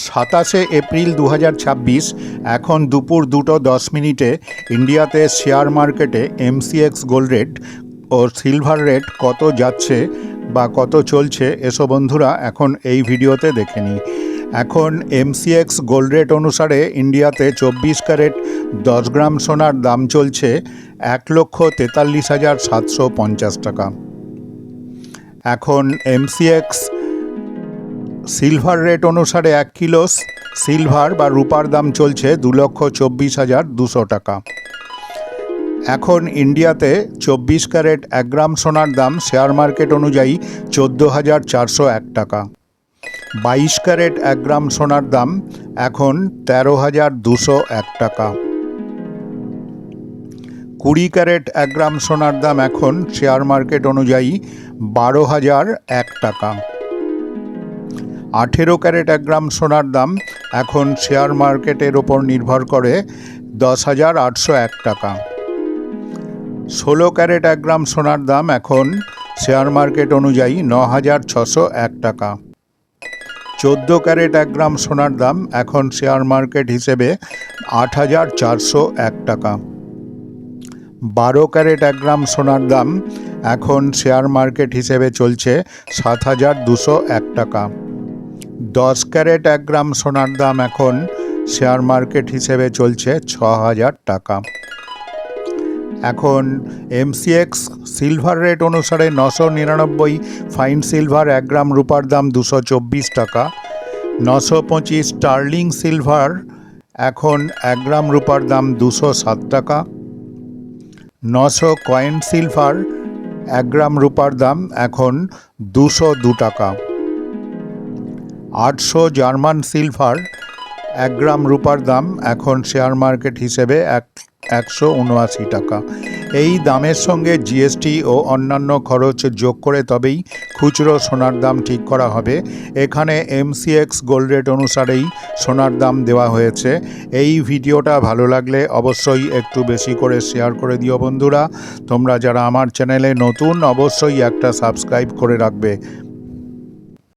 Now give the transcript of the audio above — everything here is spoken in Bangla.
27 এপ্রিল 2026 এখন দুপুর 2:10 ইন্ডিয়াতে শেয়ার মার্কেটে এমসিএক্স গোল্ড রেট ও সিলভার রেট কত যাচ্ছে বা কত চলছে এসো বন্ধুরা এখন এই ভিডিওতে দেখে নিই। এখন এমসিএক্স গোল্ড রেট অনুসারে ইন্ডিয়াতে 24 ক্যারেট 10 গ্রাম সোনার দাম চলছে 1,43,750 টাকা। এখন এমসিএক্স সিলভার রেট অনুসারে 1 কিলো সিলভার বা রূপার দাম চলছে 2,24,200 টাকা। এখন ইন্ডিয়াতে 24 ক্যারেট 1 গ্রাম সোনার দাম শেয়ার মার্কেট অনুযায়ী 14,401 টাকা। 22 ক্যারেট 1 গ্রাম সোনার দাম এখন 13,201 টাকা। 20 ক্যারেট 1 গ্রাম সোনার দাম এখন শেয়ার মার্কেট অনুযায়ী 12,001 টাকা। 18 ক্যারেট 1 গ্রাম সোনার দাম এখন শেয়ার মার্কেটের ওপর নির্ভর করে 10,801 টাকা। 16 ক্যারেট 1 গ্রাম সোনার দাম এখন শেয়ার মার্কেট অনুযায়ী 9,601 টাকা। 14 ক্যারেট 1 গ্রাম সোনার দাম এখন শেয়ার মার্কেট হিসেবে 8,401 টাকা। 12 ক্যারেট 1 গ্রাম সোনার দাম এখন শেয়ার মার্কেট হিসেবে চলছে 7,201 টাকা। 10 ক্যারেট 1 গ্রাম সোনার দাম এখন শেয়ার মার্কেট হিসেবে চলছে 6,000 টাকা। এখন এমসিএক্স সিলভার রেট অনুসারে 999 ফাইন সিলভার 1 গ্রাম রূপার দাম 224 টাকা। 925 স্টার্লিং সিলভার এখন 1 গ্রাম রূপার দাম 207 টাকা। 900 কয়েন সিলভার 1 গ্রাম রূপার দাম এখন 202 টাকা। 800 জার্মান সিলভার 1 গ্রাম রূপার দাম এখন শেয়ার মার্কেট হিসেবে 179 টাকা। এই দামের সঙ্গে জিএসটি ও অন্যান্য খরচ যোগ করে তবেই খুচরো সোনার দাম ঠিক করা হবে। এখানে এমসিএক্স গোল্ড রেট অনুসারেই সোনার দাম দেওয়া হয়েছে। এই ভিডিওটা ভালো লাগলে অবশ্যই একটু বেশি করে শেয়ার করে দিও বন্ধুরা। তোমরা যারা আমার চ্যানেলে নতুন অবশ্যই একটা সাবস্ক্রাইব করে রাখবে।